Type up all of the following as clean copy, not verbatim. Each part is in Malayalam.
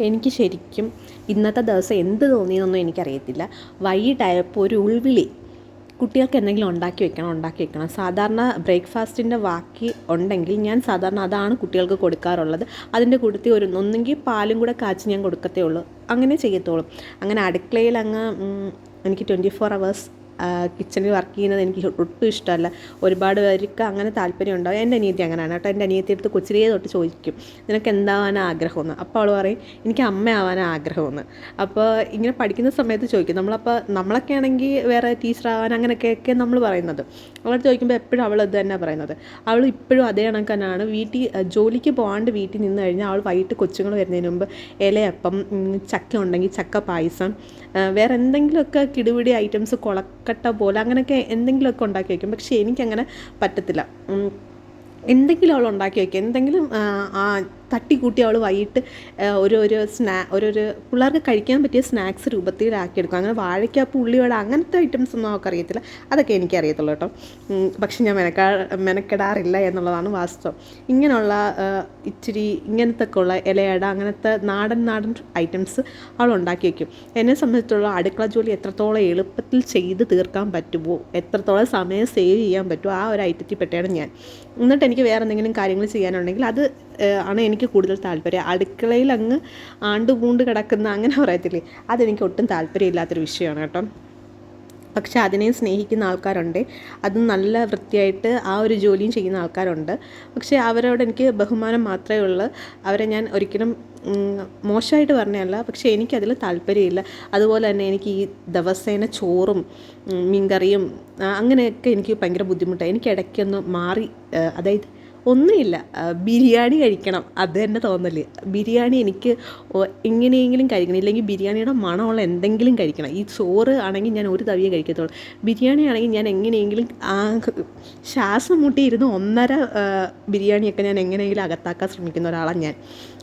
എനിക്ക് ശരിക്കും ഇന്നത്തെ ദിവസം എന്ത് തോന്നിയെന്നൊന്നും എനിക്കറിയത്തില്ല. വൈകിട്ടായപ്പോൾ ഒരു ഉൾവിളി, കുട്ടികൾക്ക് എന്തെങ്കിലും ഉണ്ടാക്കി വെക്കണം. സാധാരണ ബ്രേക്ക്ഫാസ്റ്റിൻ്റെ ബാക്കി ഉണ്ടെങ്കിൽ ഞാൻ സാധാരണ അതാണ് കുട്ടികൾക്ക് കൊടുക്കാറുള്ളത്. അതിൻ്റെ കൂട്ടത്തിൽ ഒന്നെങ്കിൽ പാലും കൂടെ കാച്ചി ഞാൻ കൊടുക്കത്തേ ഉള്ളൂ, അങ്ങനെ ചെയ്യത്തുള്ളൂ. അങ്ങനെ അടുക്കളയിൽ എനിക്ക് 24 hours കിച്ചണിൽ വർക്ക് ചെയ്യുന്നത് എനിക്ക് ഒട്ടും ഇഷ്ടമല്ല. ഒരുപാട് പേർക്ക് അങ്ങനെ താല്പര്യം ഉണ്ടാവും. എൻ്റെ അനിയത്തി അങ്ങനെയാണ് കേട്ടോ. എൻ്റെ അനിയത്തി അടുത്ത് കൊച്ചിലേ തൊട്ട് ചോദിക്കും, നിനക്ക് എന്താവാനാണ് ആഗ്രഹമെന്ന്. അപ്പോൾ അവൾ പറയും, എനിക്ക് അമ്മയാവാനാണ് ആഗ്രഹമെന്ന്. അപ്പോൾ ഇങ്ങനെ പഠിക്കുന്ന സമയത്ത് ചോദിക്കും. നമ്മളൊക്കെ ആണെങ്കിൽ വേറെ ടീച്ചറാവാൻ അങ്ങനെയൊക്കെ നമ്മൾ പറയുന്നത്. അവൾ ചോദിക്കുമ്പോൾ എപ്പോഴും അവൾ ഇത് തന്നെ പറയുന്നത്. അവൾ ഇപ്പോഴും അതേ കണക്ക് തന്നെയാണ്. ജോലിക്ക് പോകാണ്ട് വീട്ടിൽ നിന്ന് കഴിഞ്ഞാൽ അവൾ വൈകിട്ട് കൊച്ചുങ്ങൾ വരുന്നതിന് മുമ്പ് ഇലയപ്പം, ചക്ക ഉണ്ടെങ്കിൽ ചക്ക പായസം, വേറെ എന്തെങ്കിലുമൊക്കെ കിടുപിടി ഐറ്റംസ്, കൊളക്കട്ട പോലെ അങ്ങനെയൊക്കെ എന്തെങ്കിലുമൊക്കെ ഉണ്ടാക്കി വയ്ക്കും. പക്ഷേ എനിക്കങ്ങനെ പറ്റത്തില്ല. എന്തെങ്കിലും അവൾ ഉണ്ടാക്കി വയ്ക്കും. എന്തെങ്കിലും തട്ടിക്കൂട്ടി അവൾ വൈകിട്ട് ഓരോരോ പിള്ളേർക്ക് കഴിക്കാൻ പറ്റിയ സ്നാക്സ് രൂപത്തിലാക്കിയെടുക്കും. അങ്ങനെ വാഴയ്ക്കാപ്പ്, ഉള്ളിവട അങ്ങനത്തെ ഐറ്റംസ് ഒന്നും അവൾക്ക് അറിയത്തില്ല. അതൊക്കെ എനിക്കറിയത്തുള്ളൂ കേട്ടോ. പക്ഷെ ഞാൻ മെനക്കെടാറില്ല എന്നുള്ളതാണ് വാസ്തവം. ഇങ്ങനെയുള്ള ഇച്ചിരി ഇങ്ങനത്തെ ഒക്കെ ഉള്ള ഇലയട, അങ്ങനത്തെ നാടൻ ഐറ്റംസ് അവൾ ഉണ്ടാക്കി വയ്ക്കും. എന്നെ സംബന്ധിച്ചുള്ള അടുക്കള ജോലി എത്രത്തോളം എളുപ്പത്തിൽ ചെയ്ത് തീർക്കാൻ പറ്റുമോ, എത്രത്തോളം സമയം സേവ് ചെയ്യാൻ പറ്റുമോ, ആ ഒരു ഐറ്റത്തിൽ പെട്ടാണ് ഞാൻ. എന്നിട്ട് എനിക്ക് വേറെ എന്തെങ്കിലും കാര്യങ്ങൾ ചെയ്യാനുണ്ടെങ്കിൽ അത് ആണ് എനിക്ക് കൂടുതൽ താല്പര്യം. അടുക്കളയിൽ ആണ്ടുപൂണ്ട് കിടക്കുന്ന അങ്ങനെ പറയത്തില്ലേ, അതെനിക്ക് ഒട്ടും താല്പര്യമില്ലാത്തൊരു വിഷയമാണ് കേട്ടോ. പക്ഷെ അതിനെയും സ്നേഹിക്കുന്ന ആൾക്കാരുണ്ട്. അതും നല്ല വൃത്തിയായിട്ട് ആ ഒരു ജോലിയും ചെയ്യുന്ന ആൾക്കാരുണ്ട്. പക്ഷേ അവരോട് എനിക്ക് ബഹുമാനം മാത്രമേ ഉള്ളൂ. അവരെ ഞാൻ ഒരിക്കലും മോശമായിട്ട് പറഞ്ഞതല്ല, പക്ഷേ എനിക്കതിൽ താല്പര്യമില്ല. അതുപോലെ തന്നെ എനിക്ക് ഈ ദിവസേന ചോറും മീൻകറിയും അങ്ങനെയൊക്കെ എനിക്ക് ഭയങ്കര ബുദ്ധിമുട്ടാണ്. എനിക്ക് ഇടയ്ക്കൊന്ന് മാറി, അതായത് ഒന്നുമില്ല, ബിരിയാണി കഴിക്കണം, അത് തന്നെ തോന്നല്. ബിരിയാണി എനിക്ക് എങ്ങനെയെങ്കിലും കഴിക്കണം, ഇല്ലെങ്കിൽ ബിരിയാണിയുടെ മണമുള്ള എന്തെങ്കിലും കഴിക്കണം. ഈ ചോറ് ആണെങ്കിൽ ഞാൻ ഒരു തവിയെ കഴിക്കത്തുള്ളൂ. ബിരിയാണി ആണെങ്കിൽ ഞാൻ എങ്ങനെയെങ്കിലും ശ്വാസം മുട്ടിയിരുന്ന് 1.5 ബിരിയാണിയൊക്കെ ഞാൻ എങ്ങനെയെങ്കിലും അകത്താക്കാൻ ശ്രമിക്കുന്ന ഒരാളാണ് ഞാൻ.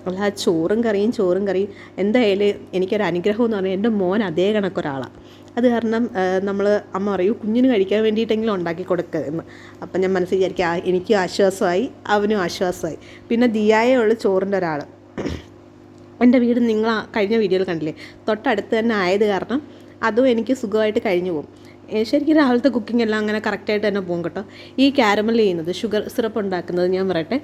അല്ല ചോറും കറിയും എന്തായാലും എനിക്കൊരു അനുഗ്രഹം എന്ന് പറഞ്ഞാൽ എൻ്റെ മോൻ അതേ കണക്കൊരാളാണ്. അത് കാരണം അമ്മ പറയൂ, കുഞ്ഞിന് കഴിക്കാൻ വേണ്ടിയിട്ടെങ്കിലും ഉണ്ടാക്കി കൊടുക്കുക എന്ന്. അപ്പം ഞാൻ മനസ്സിൽ വിചാരിക്കുക, എനിക്കും ആശ്വാസമായി, അവനും ആശ്വാസമായി. പിന്നെ ദിയായേ ഉള്ളൂ ചോറിൻ്റെ ഒരാൾ. എൻ്റെ വീട് നിങ്ങൾ കഴിഞ്ഞ വീഡിയോയിൽ കണ്ടില്ലേ, തൊട്ടടുത്ത് തന്നെ ആയത് കാരണം അതും എനിക്ക് സുഖമായിട്ട് കഴിഞ്ഞു പോകും. ശരിക്കും രാവിലത്തെ കുക്കിംഗ് എല്ലാം അങ്ങനെ കറക്റ്റായിട്ട് തന്നെ പോകും കേട്ടോ. ഈ കാരമൽ ചെയ്യുന്നത്, ഷുഗർ സിറപ്പ് ഉണ്ടാക്കുന്നത് ഞാൻ പറയട്ടെ,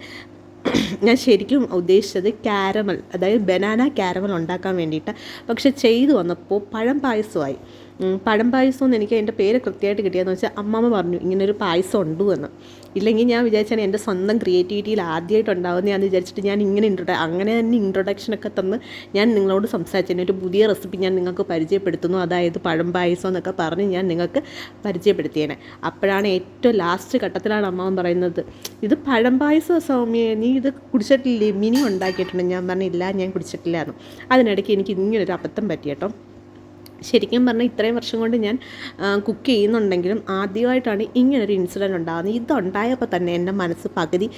ഞാൻ ശരിക്കും ഉദ്ദേശിച്ചത് കാരമൽ, അതായത് ബനാന കാരമൽ ഉണ്ടാക്കാൻ വേണ്ടിയിട്ട്. പക്ഷെ ചെയ്തു വന്നപ്പോൾ പഴം പായസമായി. പഴം പായസം എന്ന് എനിക്ക് അതിൻ്റെ പേര് കൃത്യമായിട്ട് കിട്ടിയെന്ന് വെച്ചാൽ അമ്മമ്മ പറഞ്ഞു ഇങ്ങനൊരു പായസം ഉണ്ട് എന്ന്. ഇല്ലെങ്കിൽ ഞാൻ വിചാരിച്ചാണ് എൻ്റെ സ്വന്തം ക്രിയേറ്റിവിറ്റിയിൽ ആദ്യമായിട്ട് ഉണ്ടാകുന്നതാണെന്ന് വിചാരിച്ചിട്ട് ഞാൻ ഇങ്ങനെ അങ്ങനെ തന്നെ ഇൻട്രൊഡക്ഷനൊക്കെ തന്ന് ഞാൻ നിങ്ങളോട് സംസാരിച്ചതിന് ഒരു പുതിയ റെസിപ്പി ഞാൻ നിങ്ങൾക്ക് പരിചയപ്പെടുത്തുന്നു. അതായത് പഴം പായസം എന്നൊക്കെ പറഞ്ഞ് ഞാൻ നിങ്ങൾക്ക് പരിചയപ്പെടുത്തിയേനെ. അപ്പോഴാണ് ഏറ്റവും ലാസ്റ്റ് ഘട്ടത്തിലാണ് അമ്മമ്മ പറയുന്നത്, ഇത് പഴം പായസം സൗമ്യ, നീ ഇത് കുടിച്ചിട്ടില്ലേ, മിനി ഉണ്ടാക്കിയിട്ടുണ്ട്. ഞാൻ പറഞ്ഞില്ല, ഞാൻ കുടിച്ചിട്ടില്ലായിരുന്നു. അതിനിടയ്ക്ക് എനിക്ക് ഇങ്ങനൊരു അബദ്ധം പറ്റി കേട്ടോ. ശരിക്കും പറഞ്ഞാൽ ഇത്രയും വർഷം കൊണ്ട് ഞാൻ കുക്ക് ചെയ്യുന്നുണ്ടെങ്കിലും ആദ്യമായിട്ടാണ് ഇങ്ങനൊരു ഇൻസിഡൻറ്റ് ഉണ്ടാകുന്നത്. ഇതുണ്ടായപ്പോൾ തന്നെ എൻ്റെ മനസ്സ് പകുതി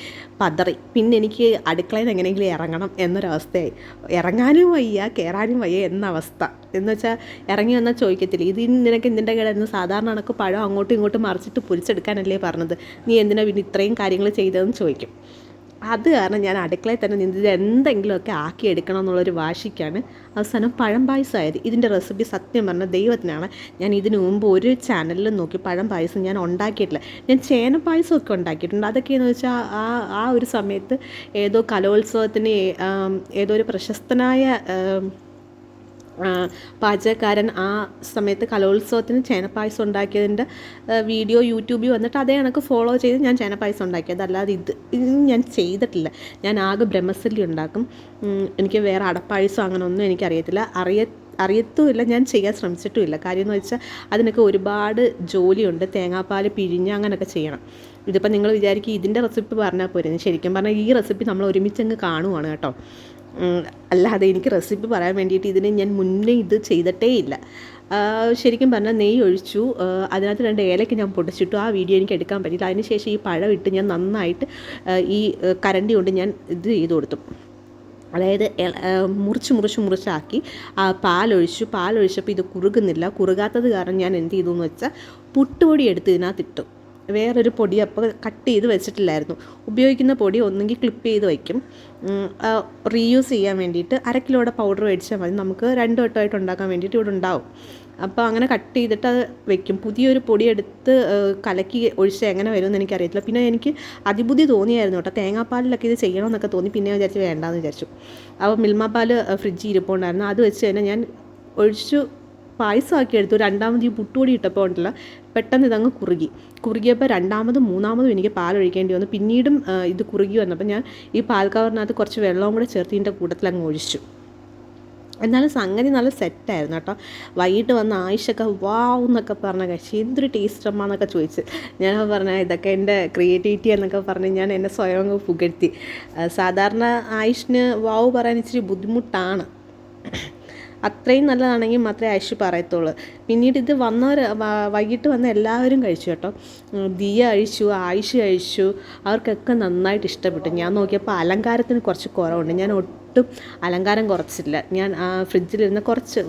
പതറി. പിന്നെ എനിക്ക് അടുക്കളയിൽ നിന്ന് എങ്ങനെയെങ്കിലും ഇറങ്ങണം എന്നൊരവസ്ഥയായി. ഇറങ്ങാനും വയ്യ, കയറാനും വയ്യ എന്ന അവസ്ഥ. എന്ന് വെച്ചാൽ ഇറങ്ങി വന്നാൽ ചോദിക്കത്തില്ല, നിനക്ക് ഇതിൻ്റെ കിടന്ന് സാധാരണ കണക്ക് പഴം അങ്ങോട്ടും ഇങ്ങോട്ടും മറിച്ചിട്ട് പൊരിച്ചെടുക്കാനല്ലേ പറഞ്ഞത്, നീ എന്തിനാ പിന്നെ ഇത്രയും കാര്യങ്ങൾ ചെയ്തതെന്ന് ചോദിക്കും. അത് കാരണം ഞാൻ അടുക്കളയിൽ തന്നെ നിന്ന് എന്തെങ്കിലുമൊക്കെ ആക്കിയെടുക്കണം എന്നുള്ളൊരു വാശിക്കാണ് അവസാനം പഴം പായസമായത്. ഇതിൻ്റെ റെസിപ്പി സത്യം പറഞ്ഞാൽ ദൈവത്തിനാണ്. ഞാൻ ഇതിനു മുമ്പ് ഒരു ചാനലിൽ നോക്കി പഴം പായസം ഞാൻ ഉണ്ടാക്കിയിട്ടില്ല. ഞാൻ ചേന പായസമൊക്കെ ഉണ്ടാക്കിയിട്ടുണ്ട്. അതൊക്കെയെന്ന് വെച്ചാൽ ആ ഒരു സമയത്ത് ഏതോ കലോത്സവത്തിന് ഏതോ ഒരു പ്രശസ്തനായ പാചകക്കാരൻ ആ സമയത്ത് കലോത്സവത്തിന് ചേനപ്പായസം ഉണ്ടാക്കിയതിൻ്റെ വീഡിയോ യൂട്യൂബിൽ വന്നിട്ട് അതേ കണക്ക് ഫോളോ ചെയ്ത് ഞാൻ ചേനപ്പായസം ഉണ്ടാക്കിയത്. അല്ലാതെ ഇത് ഞാൻ ചെയ്തിട്ടില്ല. ഞാൻ ആകെ ബ്രഹ്മസല്ലി ഉണ്ടാക്കും. എനിക്ക് വേറെ അടപ്പായസം അങ്ങനെ ഒന്നും എനിക്കറിയത്തില്ല, അറിയത്തുമില്ല, ഞാൻ ചെയ്യാൻ ശ്രമിച്ചിട്ടുമില്ല. കാര്യം എന്ന് വെച്ചാൽ അതിനൊക്കെ ഒരുപാട് ജോലിയുണ്ട്. തേങ്ങാപ്പാൽ പിഴിഞ്ഞ് അങ്ങനെയൊക്കെ ചെയ്യണം. ഇതിപ്പോൾ നിങ്ങൾ വിചാരിക്കും ഇതിൻ്റെ റെസിപ്പി പറഞ്ഞാൽ പോരെ. ശരിക്കും പറഞ്ഞാൽ ഈ റെസിപ്പി നമ്മൾ ഒരുമിച്ചങ്ങ് കാണുവാണ് കേട്ടോ. അല്ലാതെ എനിക്ക് റെസിപ്പി പറയാൻ വേണ്ടിയിട്ട് ഇതിന് ഞാൻ മുന്നേ ഇത് ചെയ്തിട്ടേ ഇല്ല. ശരിക്കും പറഞ്ഞാൽ നെയ്യ് ഒഴിച്ചു, അതിനകത്ത് 2 ഏലയ്ക്ക് ഞാൻ പൊടിച്ചിട്ടു. ആ വീഡിയോ എനിക്ക് എടുക്കാൻ പറ്റിയില്ല. അതിനുശേഷം ഈ പഴം ഇട്ട് ഞാൻ നന്നായിട്ട് ഈ കരണ്ടി കൊണ്ട് ഞാൻ ഇത് ചെയ്ത് കൊടുത്തു. അതായത് മുറിച്ചാക്കി പാലൊഴിച്ചപ്പോൾ ഇത് കുറുകുന്നില്ല. കുറുകാത്തത് കാരണം ഞാൻ എന്ത് ചെയ്തു എന്ന് വെച്ചാൽ പുട്ടുപൊടി എടുത്ത് ഇതിനകത്തിട്ടു. വേറൊരു പൊടി അപ്പോൾ കട്ട് ചെയ്ത് വെച്ചിട്ടില്ലായിരുന്നു. ഉപയോഗിക്കുന്ന പൊടി ഒന്നെങ്കിൽ ക്ലിപ്പ് ചെയ്ത് വയ്ക്കും, റീയൂസ് ചെയ്യാൻ വേണ്ടിയിട്ട്. 1/2 കിലോയുടെ പൗഡർ മേടിച്ചാൽ മതി, നമുക്ക് 2 വട്ടമായിട്ട് ഉണ്ടാക്കാൻ വേണ്ടിയിട്ട് ഇവിടെ ഉണ്ടാവും. അപ്പോൾ അങ്ങനെ കട്ട് ചെയ്തിട്ട് അത് വെക്കും. പുതിയൊരു പൊടി എടുത്ത് കലക്കി ഒഴിച്ച് എങ്ങനെ വരുമെന്ന് എനിക്കറിയത്തില്ല. പിന്നെ എനിക്ക് അതിബുദ്ധി തോന്നിയായിരുന്നു കേട്ടോ, തേങ്ങാപ്പാലിലൊക്കെ ഇത് ചെയ്യണമെന്നൊക്കെ തോന്നി. പിന്നെ വിചാരിച്ച് വേണ്ടാന്ന് വിചാരിച്ചു. അപ്പോൾ മിൽമ പാൽ ഫ്രിഡ്ജിൽ ഇരിപ്പുണ്ടായിരുന്നു, അത് വെച്ച് തന്നെ ഞാൻ ഒഴിച്ചു പായസമാക്കി എടുത്തു. രണ്ടാമത് ഈ പുട്ടുപൊടി ഇട്ടപ്പോൾ ഉണ്ടല്ലോ, പെട്ടെന്ന് ഇതങ്ങ് കുറുകിയപ്പോൾ രണ്ടാമതും മൂന്നാമതും എനിക്ക് പാലൊഴിക്കേണ്ടി വന്നു. പിന്നീടും ഇത് കുറുകി വന്നപ്പോൾ ഞാൻ ഈ പാൽ കവറിനകത്ത് കുറച്ച് വെള്ളവും കൂടെ ചേർത്ത് ഇതിൻ്റെ കൂട്ടത്തിൽ അങ്ങ് ഒഴിച്ചു. എന്നാലും സംഗതി നല്ല സെറ്റായിരുന്നു കേട്ടോ. വൈകിട്ട് വന്ന് ആയിഷൊക്കെ വാവ് എന്നൊക്കെ പറഞ്ഞ കഴിച്ചു, എന്തൊരു ടേസ്റ്റ് അമ്മ എന്നൊക്കെ ചോദിച്ച്. ഞാൻ പറഞ്ഞ ഇതൊക്കെ എൻ്റെ ക്രിയേറ്റിവിറ്റി എന്നൊക്കെ പറഞ്ഞ് ഞാൻ എന്നെ സ്വയം അങ്ങ് പുകഴ്ത്തി. സാധാരണ ആയിഷിന് വാവ് പറയാൻ ഇച്ചിരി ബുദ്ധിമുട്ടാണ്, അത്രയും നല്ലതാണെങ്കിൽ മാത്രമേ ആയിഷ് പറയത്തുള്ളൂ. പിന്നീട് ഇത് വൈകിട്ട് വന്ന എല്ലാവരും കഴിച്ചു കേട്ടോ. ദിയ കഴിച്ചു, ആയിഷ് കഴിച്ചു, അവർക്കൊക്കെ നന്നായിട്ട് ഇഷ്ടപ്പെട്ടു. ഞാൻ നോക്കിയപ്പോൾ അലങ്കാരത്തിന് കുറച്ച് കുറവുണ്ട്. ഞാൻ ഒട്ടും അലങ്കാരം കുറച്ചില്ല. ഞാൻ ഫ്രിഡ്ജിലിരുന്ന്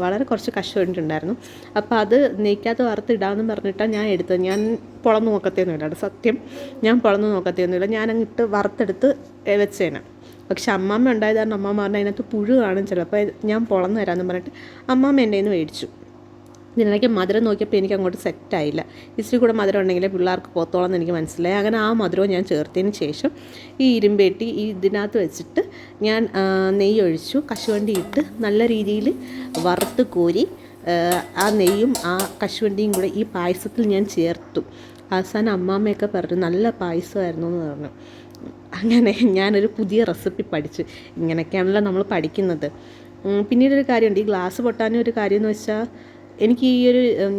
വളരെ കുറച്ച് കശുവണ്ടി ഉണ്ടായിരുന്നു. അപ്പോൾ അത് നെയ്ക്കകത്ത് വറുത്തിടാമെന്ന് പറഞ്ഞിട്ടാണ് ഞാൻ എടുത്തത്. ഞാൻ പൊളന്ന് നോക്കത്തൊന്നുമില്ല, സത്യം ഞാൻ പൊളന്ന് നോക്കത്തൊന്നുമില്ല. ഞാനങ്ങിട്ട് വറുത്തെടുത്ത് വെച്ചേനെ. പക്ഷെ അമ്മാമ്മ ഉണ്ടായത് കാരണം അമ്മാമ്മ പറഞ്ഞാൽ അതിനകത്ത് പുഴു കാണും ചിലപ്പോൾ, ഞാൻ പൊളന്ന് തരാമെന്ന് പറഞ്ഞിട്ട് അമ്മാമ്മ എൻ്റെ കയ്യിൽ നിന്ന് മേടിച്ചു. ഇതിനിടയ്ക്ക് മധുരം നോക്കിയപ്പോൾ എനിക്ക് അങ്ങോട്ട് സെറ്റായില്ല. ഇച്ചിരി കൂടെ മധുരം ഉണ്ടെങ്കിലേ പിള്ളേർക്ക് പോത്തോളം എന്ന് എനിക്ക് മനസ്സിലായി. അങ്ങനെ ആ മധുരവും ഞാൻ ചേർത്തതിന് ശേഷം ഈ ഇരുമ്പേട്ടി ഇതിനകത്ത് വെച്ചിട്ട് ഞാൻ നെയ്യ് ഒഴിച്ചു, കശുവണ്ടി ഇട്ട് നല്ല രീതിയിൽ വറുത്ത് കോരി ആ നെയ്യും ആ കശുവണ്ടിയും കൂടെ ഈ പായസത്തിൽ ഞാൻ ചേർത്തു. അവസാനം അമ്മാമ്മയൊക്കെ പറഞ്ഞു നല്ല പായസമായിരുന്നു എന്ന് പറഞ്ഞു. അങ്ങനെ ഞാനൊരു പുതിയ റെസിപ്പി പഠിച്ചു. ഇങ്ങനെയൊക്കെയാണല്ലോ നമ്മൾ പഠിക്കുന്നത്. പിന്നീടൊരു കാര്യമുണ്ട്, ഈ ഗ്ലാസ് പൊട്ടാനും ഒരു കാര്യം എന്ന് വെച്ചാൽ, എനിക്ക്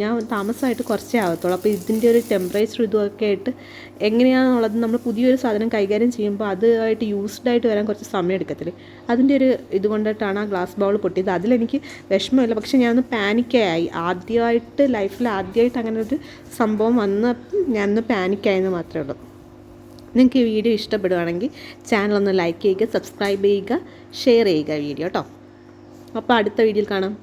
ഞാൻ താമസമായിട്ട് കുറച്ചേ ആകത്തുള്ളൂ. അപ്പോൾ ഇതിൻ്റെ ഒരു ടെമ്പറേച്ചർ ഇതുമൊക്കെ ആയിട്ട് എങ്ങനെയാണെന്നുള്ളത്, നമ്മൾ പുതിയൊരു സാധനം കൈകാര്യം ചെയ്യുമ്പോൾ അതുമായിട്ട് യൂസ്ഡായിട്ട് വരാൻ കുറച്ച് സമയം എടുക്കത്തില്ലേ, അതിൻ്റെ ഒരു ഇതുകൊണ്ടിട്ടാണ് ആ ഗ്ലാസ് ബൗൾ പൊട്ടിയത്. അതിലെനിക്ക് വിഷമമില്ല, പക്ഷെ ഞാനൊന്ന് പാനിക്കായി. ലൈഫിൽ ആദ്യമായിട്ട് അങ്ങനെ ഒരു സംഭവം വന്നപ്പോൾ ഞാനൊന്ന് പാനിക്കായെന്ന് മാത്രമേ ഉള്ളൂ. നിങ്ങൾക്ക് ഈ വീഡിയോ ഇഷ്ടപ്പെടുകയാണെങ്കിൽ ചാനലൊന്ന് ലൈക്ക് ചെയ്യുക, സബ്സ്ക്രൈബ് ചെയ്യുക, ഷെയർ ചെയ്യുക വീഡിയോ കേട്ടോ. അപ്പോൾ അടുത്ത വീഡിയോയിൽ കാണാം.